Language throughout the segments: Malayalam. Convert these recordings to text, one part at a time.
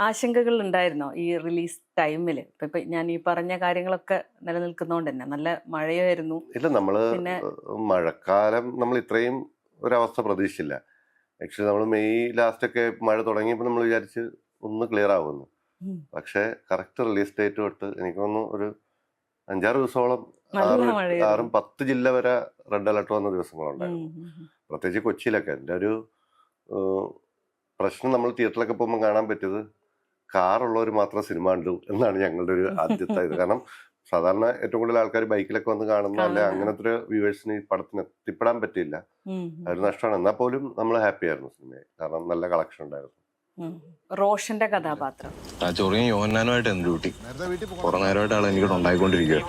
ആശങ്കകൾ ഉണ്ടായിരുന്നോ ഈ റിലീസ് ടൈമിൽ? ഇപ്പൊ ഞാൻ ഈ പറഞ്ഞ കാര്യങ്ങളൊക്കെ നിലനിൽക്കുന്നോണ്ട് തന്നെ നല്ല മഴയായിരുന്നു. ഇല്ല, നമ്മള് പിന്നെ മഴക്കാലം നമ്മൾ ഇത്രയും ഒരവസ്ഥ പ്രതീക്ഷിച്ചില്ല. ആക്ച്വലി നമ്മൾ മെയ് ലാസ്റ്റ് ഒക്കെ മഴ തുടങ്ങിയപ്പോൾ നമ്മൾ വിചാരിച്ച് ഒന്ന് ക്ലിയർ ആവുമെന്ന്. ഉം, പക്ഷേ കറക്റ്റ് റിലീസ് ഡേറ്റ് തൊട്ട് എനിക്ക് തോന്നുന്നു ഒരു 5-6 ദിവസത്തോളം നല്ല 6, മഴയായിരുന്നു. 10 ജില്ല വരെ റെഡ് അലർട്ട് വന്ന ദിവസങ്ങളുണ്ടായിരുന്നു. ഉം, ഉം, ഉം. പ്രത്യേകിച്ച് കൊച്ചിയിലൊക്കെ. എൻ്റെ ഒരു ഏഹ്, പ്രശ്നം നമ്മൾ തിയേറ്ററിലൊക്കെ പോകുമ്പോൾ കാണാൻ പറ്റിയത് കാറുള്ളവർ മാത്രം സിനിമ കണ്ടു എന്നാണ് ഞങ്ങളുടെ ഒരു ആദ്യത്തെ ഇത്. കാരണം സാധാരണ ഏറ്റവും കൂടുതൽ ആൾക്കാർ ബൈക്കിലൊക്കെ വന്ന് കാണുന്ന അല്ലെ അങ്ങനത്തെ ഒരു വ്യൂവേഴ്സിന് ഈ പടത്തിന് എത്തിപ്പെടാൻ പറ്റിയില്ല. ഉം, അതൊരു നഷ്ടമാണ്. എന്നാൽ പോലും നമ്മൾ ഹാപ്പി ആയിരുന്നു സിനിമയെ, കാരണം നല്ല കളക്ഷൻ ഉണ്ടായിരുന്നു. ഉം. റോഷന്റെ കഥാപാത്രം ആ ചൊറിയും യോഹന്നാനുമായിട്ട് എന്ത് ഡ്യൂട്ടി കുറെ നേരമായിട്ട് ആൾ എനിക്കിവിടെ ഉണ്ടായിക്കൊണ്ടിരിക്കുക.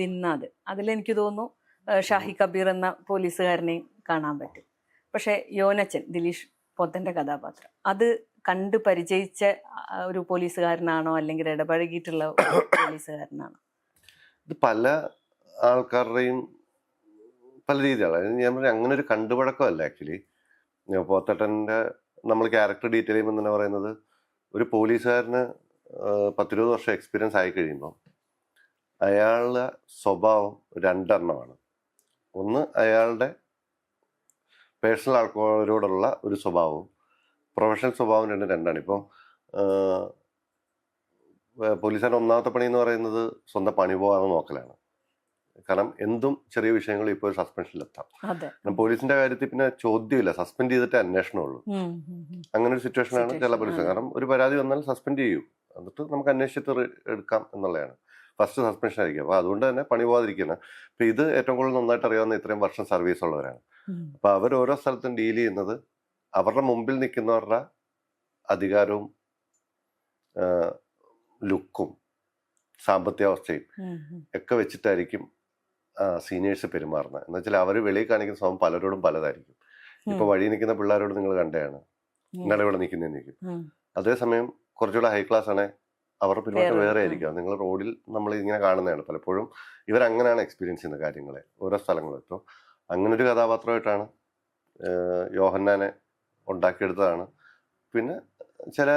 ദിന്നാദ്, അതിലെനിക്ക് തോന്നുന്നു ഷാഹി കബീർ എന്ന പോലീസുകാരനെയും കാണാൻ പറ്റും. പക്ഷെ യോനച്ചൻ, ദിലീഷ് പോത്തന്റെ കഥാപാത്രം, അത് കണ്ട് പരിചയിച്ച ഒരു പോലീസുകാരനാണോ അല്ലെങ്കിൽ ഇടപഴകിയിട്ടുള്ള ഒരു പോലീസുകാരനാണോ? ഇത് പല ആൾക്കാരുടെയും പല രീതിയാണ്. ഞാൻ പറഞ്ഞ അങ്ങനെ ഒരു കണ്ടുപഴക്കമല്ല ആക്ച്വലി. പോത്തട്ടൻ്റെ നമ്മൾ ക്യാരക്ടർ ഡീറ്റെയിൽ ചെയ്യുമ്പോൾ തന്നെ പറയുന്നത്, ഒരു പോലീസുകാരന് 10-20 വർഷം എക്സ്പീരിയൻസ് ആയി കഴിയുമ്പോൾ അയാളുടെ സ്വഭാവം രണ്ടെണ്ണമാണ്. ഒന്ന് അയാളുടെ പേഴ്സണൽ ആൾക്കാരോടുള്ള ഒരു സ്വഭാവവും പ്രൊഫഷണൽ സ്വഭാവം രണ്ടാണ്. ഇപ്പം പോലീസുകാരുടെ ഒന്നാമത്തെ പണി എന്ന് പറയുന്നത് സ്വന്തം പണി പോകാതെ നോക്കലാണ്. കാരണം എന്തും ചെറിയ വിഷയങ്ങൾ ഇപ്പോൾ ഒരു സസ്പെൻഷനിലെത്താം. പോലീസിന്റെ കാര്യത്തിൽ പിന്നെ ചോദ്യമില്ല, സസ്പെൻഡ് ചെയ്തിട്ട് അന്വേഷണമുള്ളൂ. അങ്ങനെ ഒരു സിറ്റുവേഷനാണ് ചില പോലീസ്. കാരണം ഒരു പരാതി വന്നാൽ സസ്പെൻഡ് ചെയ്യൂ, എന്നിട്ട് നമുക്ക് അന്വേഷിച്ചിട്ട് എടുക്കാം എന്നുള്ളതാണ്. ഫസ്റ്റ് സസ്പെൻഷൻ ആയിരിക്കും. അപ്പോൾ അതുകൊണ്ട് തന്നെ പണി പോകാതിരിക്കുന്നത്. അപ്പം ഇത് ഏറ്റവും കൂടുതൽ നന്നായിട്ട് അറിയാവുന്ന ഇത്രയും വർഷം സർവീസ് ഉള്ളവരാണ്. അപ്പം അവർ ഓരോ സ്ഥലത്തും ഡീൽ ചെയ്യുന്നത് അവരുടെ മുമ്പിൽ നിൽക്കുന്നവരുടെ അധികാരവും ലുക്കും സാമ്പത്തിക അവസ്ഥയും ഒക്കെ വെച്ചിട്ടായിരിക്കും സീനിയേഴ്സ് പെരുമാറുന്നത്. എന്ന് വെച്ചാൽ അവർ വെളിയിൽ കാണിക്കുന്ന സ്വഭാവം പലരോടും പലതായിരിക്കും. ഇപ്പൊ വഴി നിൽക്കുന്ന പിള്ളേരോട് നിങ്ങൾ കണ്ടതാണ്, നിങ്ങളുടെ ഇവിടെ നിൽക്കുന്നതെന്നിരിക്കും. അതേസമയം കുറച്ചുകൂടെ ഹൈ ക്ലാസ് ആണ്, അവരുടെ പെരുമാറ്റം വേറെ ആയിരിക്കും. നിങ്ങൾ റോഡിൽ നമ്മൾ ഇങ്ങനെ കാണുന്നതാണ്. പലപ്പോഴും ഇവരങ്ങനെയാണ് എക്സ്പീരിയൻസ് ചെയ്യുന്ന കാര്യങ്ങളെ ഓരോ സ്ഥലങ്ങളും. ഇപ്പോൾ അങ്ങനെ ഒരു കഥാപാത്രമായിട്ടാണ് യോഹന്നാനെ ഉണ്ടാക്കിയെടുത്തതാണ്. പിന്നെ ചില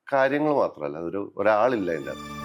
കാര്യങ്ങൾ മാത്രമല്ല, ഒരാളില്ല അതിൻ്റെ അകത്ത്.